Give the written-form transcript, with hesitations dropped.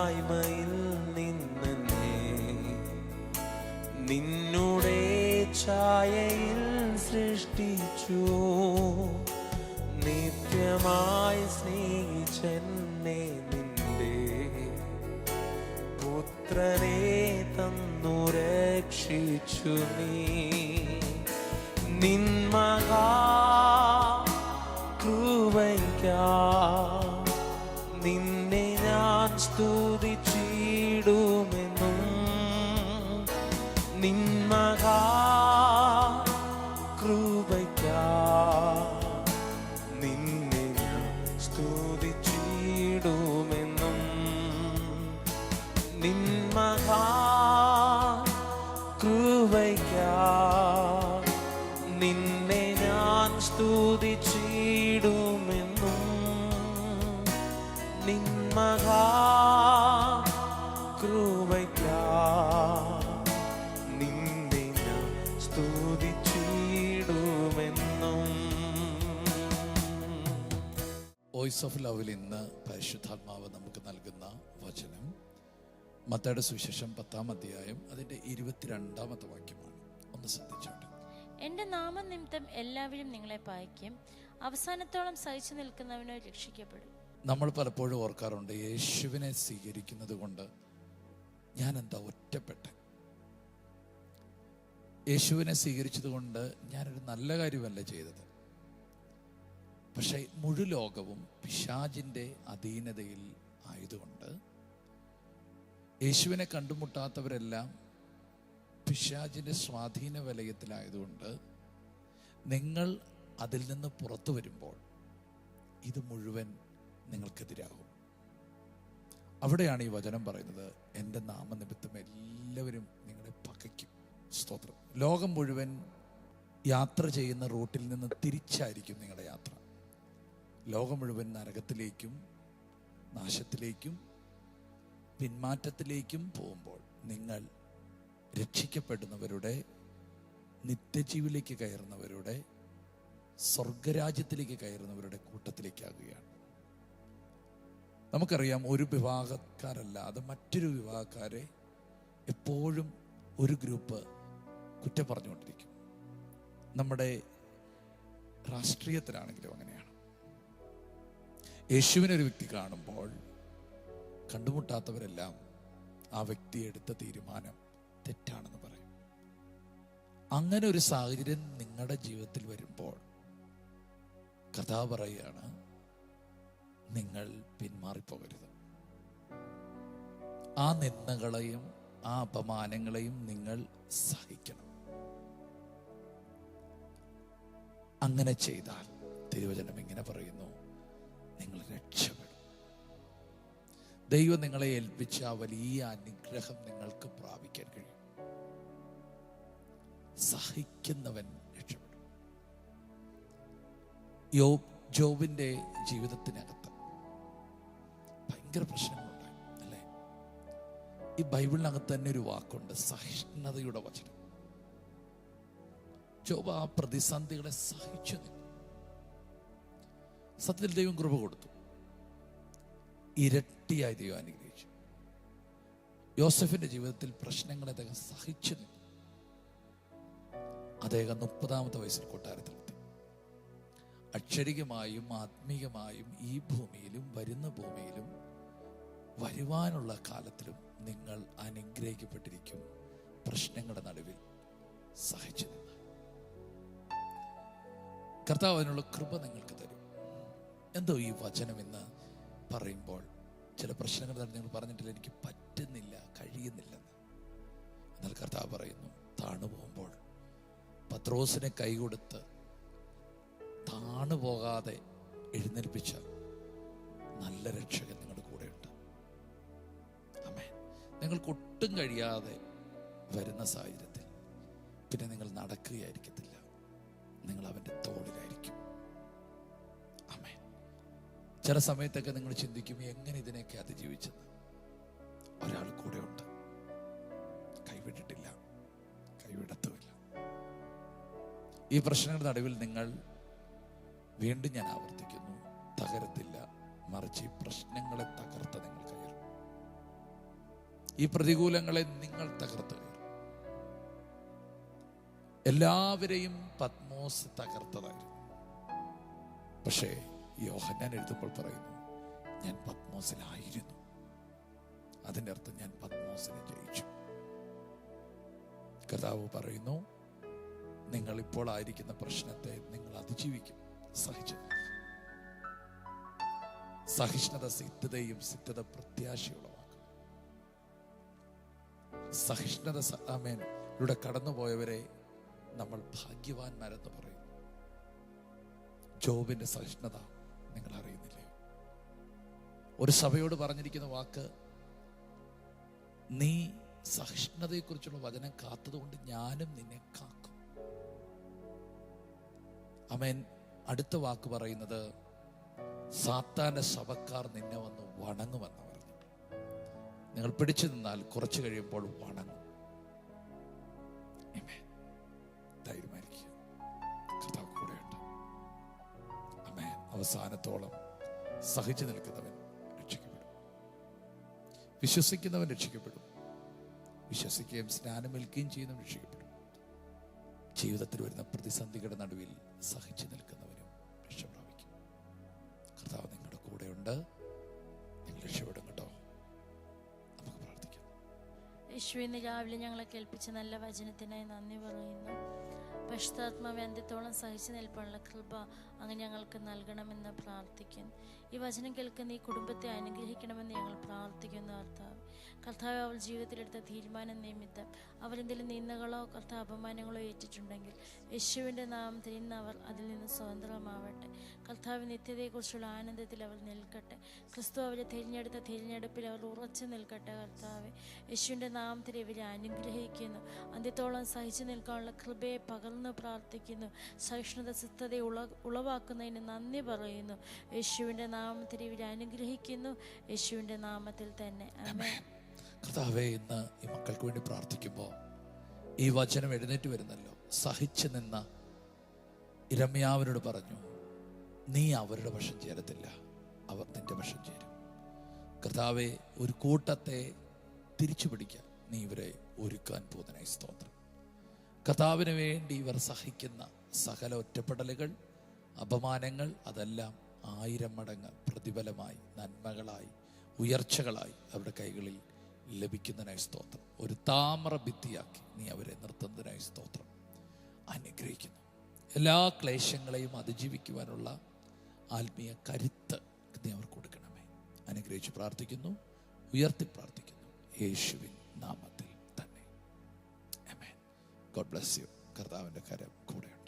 ഇല്ലായ്മയിൽ നിന്നെ നിന്നുടെ ഛായയിൽ സൃഷ്ടിച്ചു. നിത്യമായി സ്നേഹിച്ചെന്നെ നിന്റെ പുത്രനെ തന്നു രക്ഷിച്ചു. നിൻ മഹാ കൃപയ്ക്കായി നിന്നെ ഞാൻ സ്തുതിച്ചിടുമെന്നും. നിൻ മഹാ കൃപയ്ക്കായി നിന്നെ ഞാൻ സ്തുതിച്ചിടുമെന്നും. നിൻ മഹാ കൃപയ്ക്കായി നിന്നെ ഞാൻ സ്തുതിച്ചിടുമെന്നും. നിൻ മഹാ കൃപയ്ക്കായി നിന്നെ ഞാൻ സ്തുതിച്ചിടുമെന്നും. വോയിസ് ഓഫ് ലവിൽ ഇന്ന് പരിശുദ്ധാത്മാവ് നമുക്ക് നൽകുന്ന വചനം മത്തായിയുടെ സുവിശേഷം 10-ാം അധ്യായം അതിന്റെ 22-ാമത്തെ വാക്യമാണ്. ഒന്ന് ശ്രദ്ധിച്ചോട്ടെ. എന്റെ നാമനിമിത്തം എല്ലാവരും നിങ്ങളെ പായിക്കും, അവസാനത്തോളം സഹിച്ചു നിൽക്കുന്നവനോ രക്ഷിക്കപ്പെടും. നമ്മൾ പലപ്പോഴും ഓർക്കാറുണ്ട്, യേശുവിനെ സ്വീകരിക്കുന്നത് കൊണ്ട് ഞാൻ എന്താ ഒറ്റപ്പെട്ടെ, യേശുവിനെ സ്വീകരിച്ചത് കൊണ്ട് ഞാനൊരു നല്ല കാര്യമല്ല ചെയ്തത്. പക്ഷേ മുഴു ലോകവും പിശാചിൻ്റെ അധീനതയിൽ ആയതുകൊണ്ട് യേശുവിനെ കണ്ടുമുട്ടാത്തവരെല്ലാം പിശാചിൻ്റെ സ്വാധീന വലയത്തിലായതുകൊണ്ട് നിങ്ങൾ അതിൽ നിന്ന് പുറത്തു വരുമ്പോൾ ഇത് മുഴുവൻ നിങ്ങൾക്കെതിരാകും. അവിടെയാണ് ഈ വചനം പറയുന്നത്, എൻ്റെ നാമനിമിത്തം എല്ലാവരും നിങ്ങളെ പകയ്ക്കും. സ്തോത്രം. ലോകം മുഴുവൻ യാത്ര ചെയ്യുന്ന റൂട്ടിൽ നിന്ന് തിരിച്ചായിരിക്കും നിങ്ങളുടെ യാത്ര. ലോകം മുഴുവൻ നരകത്തിലേക്കും നാശത്തിലേക്കും പിന്മാറ്റത്തിലേക്കും പോകുമ്പോൾ നിങ്ങൾ രക്ഷിക്കപ്പെടുന്നവരുടെ, നിത്യജീവിലേക്ക് കയറുന്നവരുടെ, സ്വർഗരാജ്യത്തിലേക്ക് കയറുന്നവരുടെ കൂട്ടത്തിലേക്കാകുകയാണ്. നമുക്കറിയാം, ഒരു വിഭാഗക്കാരല്ലാതെ മറ്റൊരു വിഭാഗക്കാരെ എപ്പോഴും ഒരു ഗ്രൂപ്പ് കുറ്റം പറഞ്ഞുകൊണ്ടിരിക്കും. നമ്മുടെ രാഷ്ട്രീയത്തിലാണെങ്കിലും അങ്ങനെയാണ്. യേശുവിനെ ഒരു വ്യക്തി കാണുമ്പോൾ കണ്ടുമുട്ടാത്തവരെല്ലാം ആ വ്യക്തി എടുത്ത തീരുമാനം തെറ്റാണെന്ന് പറയും. അങ്ങനെ ഒരു സാഹചര്യം നിങ്ങളുടെ ജീവിതത്തിൽ വരുമ്പോൾ കർത്താവ് പറയുകയാണ്, നിങ്ങൾ പിന്മാറിപ്പോകരുത്. ആ നിന്ദകളെയും ആ അപമാനങ്ങളെയും നിങ്ങൾ സഹിക്കണം. അങ്ങനെ ചെയ്താൽ തിരുവചനം ഇങ്ങനെ പറയുന്നു, നിങ്ങൾ രക്ഷപ്പെടും. ദൈവം നിങ്ങളെ ഏൽപ്പിച്ച ആ വലിയ അനുഗ്രഹം നിങ്ങൾക്ക് പ്രാപിക്കാൻ കഴിയും. സഹിക്കുന്നവൻ രക്ഷപ്പെടും. ജോബിന്റെ ജീവിതത്തിനകത്ത് ഭയങ്കര പ്രശ്നങ്ങളുണ്ടായി അല്ലേ? ഈ ബൈബിളിനകത്ത് തന്നെ ഒരു വാക്കുണ്ട്, സഹിഷ്ണുതയുടെ വചനം. ജോബ് ആ പ്രതിസന്ധികളെ സഹിച്ചു നിന്നു. സത്യത്തിൽ ദൈവം കൃപ കൊടുത്തു, ഇരട്ടിയായി ദൈവം അനുഗ്രഹിച്ചു. യോസഫിന്റെ ജീവിതത്തിൽ പ്രശ്നങ്ങളെ അദ്ദേഹം സഹിച്ചു നിന്നു. അദ്ദേഹം 30-ാമത്തെ വയസ്സിൽ കൊട്ടാരത്തിലെത്തി. അക്ഷരികമായും ആത്മീയമായും ഈ ഭൂമിയിലും വരുന്ന ഭൂമിയിലും വരുവാനുള്ള കാലത്തിലും നിങ്ങൾ അനുഗ്രഹിക്കപ്പെട്ടിരിക്കും. പ്രശ്നങ്ങളുടെ നടുവിൽ സഹിച്ചു നിന്ന് കർത്താവ് അതിനുള്ള കൃപ നിങ്ങൾക്ക് തരും. എന്തോ ഈ വചനം എന്ന് പറയുമ്പോൾ ചില പ്രശ്നങ്ങൾ നിങ്ങൾ പറഞ്ഞിട്ടില്ല, എനിക്ക് പറ്റുന്നില്ല, കഴിയുന്നില്ലെന്ന്. എന്നാൽ കർത്താവ് പറയുന്നു, താണു പോകുമ്പോൾ പത്രോസിനെ കൈകൊടുത്ത് താണു പോകാതെ എഴുന്നേൽപ്പിച്ച നല്ല രക്ഷകൻ നിങ്ങളുടെ കൂടെയുണ്ട്. ആമേൻ. നിങ്ങൾക്ക് ഒട്ടും കഴിയാതെ വരുന്ന സാഹചര്യത്തിൽ പിന്നെ നിങ്ങൾ നടക്കുകയായിരിക്കത്തില്ല, നിങ്ങൾ അവൻ്റെ തോളിലായിരിക്കും. ആമേൻ. ചില സമയത്തൊക്കെ നിങ്ങൾ ചിന്തിക്കും, എങ്ങനെ ഇതിനെയൊക്കെ അതിജീവിച്ചെന്ന്. ഒരാൾ കൂടെ ഉണ്ട്, കൈവിട്ടിട്ടില്ല, കൈവിടത്തുമില്ല. ഈ പ്രശ്നങ്ങളുടെ നടുവിൽ നിങ്ങൾ വീണ്ടും, ഞാൻ ആവർത്തിക്കുന്നു, തകരത്തില്ല, മറിച്ച് ഈ പ്രശ്നങ്ങളെ തകർത്ത് നിങ്ങൾ കയറും. ഈ പ്രതികൂലങ്ങളെ നിങ്ങൾ തകർത്ത് എല്ലാവരെയും പത്മോസ് തകർത്തതായിരുന്നു. പക്ഷേ യോഹന്നാൻ എഴുതുമ്പോൾ പറയുന്നു, ഞാൻ പത്മോസിലായിരുന്നു. അതിൻ്റെ അർത്ഥം ഞാൻ പത്മോസിനെ ജയിച്ചു. കർത്താവ് പറയുന്നു, നിങ്ങൾ ഇപ്പോൾ ആയിരിക്കുന്ന പ്രശ്നത്തെ നിങ്ങൾ അതിജീവിക്കും. സഹിഷ്ണുത സിദ്ധതയും, സിദ്ധത പ്രത്യാശയുള്ളവാക്കും. സഹിഷ്ണുത ഇവിടെ കടന്നുപോയവരെ നമ്മൾ ഭാഗ്യവാന്മാരെന്ന് പറയും. ജോബിന്റെ സഹിഷ്ണുത നിങ്ങൾ അറിയുന്നില്ലേ? ഒരു സഭയോട് പറഞ്ഞിരിക്കുന്ന വാക്ക്, നീ സഹിഷ്ണുതയെക്കുറിച്ചുള്ള വചനം കാത്തതുകൊണ്ട് ഞാനും നിന്നെ കാക്കും. ആമേൻ. അടുത്ത വാക്ക് പറയുന്നത്, സാത്താന്റെ സഭക്കാർ നിന്നെ വന്ന് വണങ്ങുമെന്ന് പറഞ്ഞു. നിങ്ങൾ പിടിച്ചു നിന്നാൽ കുറച്ചു കഴിയുമ്പോൾ വണങ്ങും. ധൈര്യമായിരിക്കുക, കർത്താവ് കൂടെയുണ്ട്. ആമേൻ. അവസാനത്തോളം സഹിച്ചു നിൽക്കുന്നവൻ രക്ഷിക്കപ്പെടും. വിശ്വസിക്കുന്നവൻ രക്ഷിക്കപ്പെടും. വിശ്വസിക്കുകയും സ്നാനമേൽക്കുകയും ചെയ്യുന്നവൻ രക്ഷിക്കപ്പെടും. ജീവിതത്തിൽ വരുന്ന പ്രതിസന്ധികളുടെ നടുവിൽ സഹിച്ചു നിൽക്കുന്നവനും രക്ഷ പ്രാപിക്കും. കർത്താവ് നിങ്ങളുടെ കൂടെയുണ്ട്. നിങ്ങൾ രക്ഷപ്പെടും കേട്ടോ. നമുക്ക് പ്രാർത്ഥിക്കാം. യേശുവേ, ഇന്ന് രാവിലെ ഞങ്ങളെ കേൾപ്പിച്ച നല്ല വചനത്തിനായി നന്ദി പറയുന്നു. പരിശുദ്ധാത്മാവെ, അന്ത്യത്തോളം സഹിച്ചു നിൽപ്പാനുള്ള കൃപ അങ്ങ് ഞങ്ങൾക്ക് നൽകണമെന്ന് പ്രാർത്ഥിക്കുന്നു. ഈ വചനം കേൾക്കുന്ന ഈ കുടുംബത്തെ അനുഗ്രഹിക്കണമെന്ന് ഞങ്ങൾ പ്രാർത്ഥിക്കുന്നു. കർത്താവ് അവൾ ജീവിതത്തിലെടുത്ത തീരുമാനം നിമിത്തം അവരെന്തെങ്കിലും നിന്ദകളോ കർത്താവ് അപമാനങ്ങളോ ഏറ്റിട്ടുണ്ടെങ്കിൽ യേശുവിൻ്റെ നാമത്തിൽ ഇന്ന് അവർ അതിൽ നിന്ന് സ്വതന്ത്രമാവട്ടെ. കർത്താവ് നിത്യതയെക്കുറിച്ചുള്ള ആനന്ദത്തിൽ അവർ നിൽക്കട്ടെ. ക്രിസ്തു അവരെ തിരഞ്ഞെടുത്ത തിരഞ്ഞെടുപ്പിൽ അവർ ഉറച്ചു നിൽക്കട്ടെ. കർത്താവ് യേശുവിൻ്റെ നാമത്തിൽ ഇവരെ അനുഗ്രഹിക്കുന്നു. അന്ത്യത്തോളം സഹിച്ചു നിൽക്കാനുള്ള കൃപയെ പകർന്ന് പ്രാർത്ഥിക്കുന്നു. സഹിഷ്ണുത സിദ്ധതയെ ഉളവാക്കുന്നതിന് നന്ദി പറയുന്നു. യേശുവിൻ്റെ നാമത്തിൽ ഇവരെ അനുഗ്രഹിക്കുന്നു. യേശുവിൻ്റെ നാമത്തിൽ തന്നെ ആമേൻ. കർത്താവേ, ഇന്ന് ഈ മക്കൾക്ക് വേണ്ടി പ്രാർത്ഥിക്കുമ്പോൾ ഈ വചനം എഴുന്നേറ്റ് വരുന്നല്ലോ. സഹിച്ചു നിന്ന ഇരമ്യാവിനോട് പറഞ്ഞു, നീ അവരുടെ പക്ഷം ചേരത്തില്ല, അവർ നിന്റെ പക്ഷം ചേരും. കർത്താവെ, ഒരു കൂട്ടത്തെ തിരിച്ചു പിടിക്കാൻ നീ ഇവരെ ഒരുക്കാൻ പോകുന്നതിനായി സ്തോത്രം. കർത്താവിന് വേണ്ടി ഇവർ സഹിക്കുന്ന സകല ഒറ്റപ്പെടലുകൾ, അപമാനങ്ങൾ, അതെല്ലാം 1000 മടങ്ങ് പ്രതിഫലമായി, നന്മകളായി, ഉയർച്ചകളായി അവരുടെ കൈകളിൽ ലഭിക്കുന്നതിനായി സ്തോത്രം. ഒരു താമര ഭിത്തിയാക്കി നീ അവരെ നിർത്തുന്നതിനായി സ്തോത്രം. അനുഗ്രഹിക്കുന്നു. എല്ലാ ക്ലേശങ്ങളെയും അതിജീവിക്കുവാനുള്ള ആത്മീയ കരുത്ത് നീ അവർ കൊടുക്കണമേ. അനുഗ്രഹിച്ച് പ്രാർത്ഥിക്കുന്നു, ഉയർത്തി പ്രാർത്ഥിക്കുന്നു, യേശുവിൻ നാമത്തിൽ തന്നെ. ആമേൻ. God bless you. കർത്താവിൻ്റെ കരം കൂടെയുണ്ട്.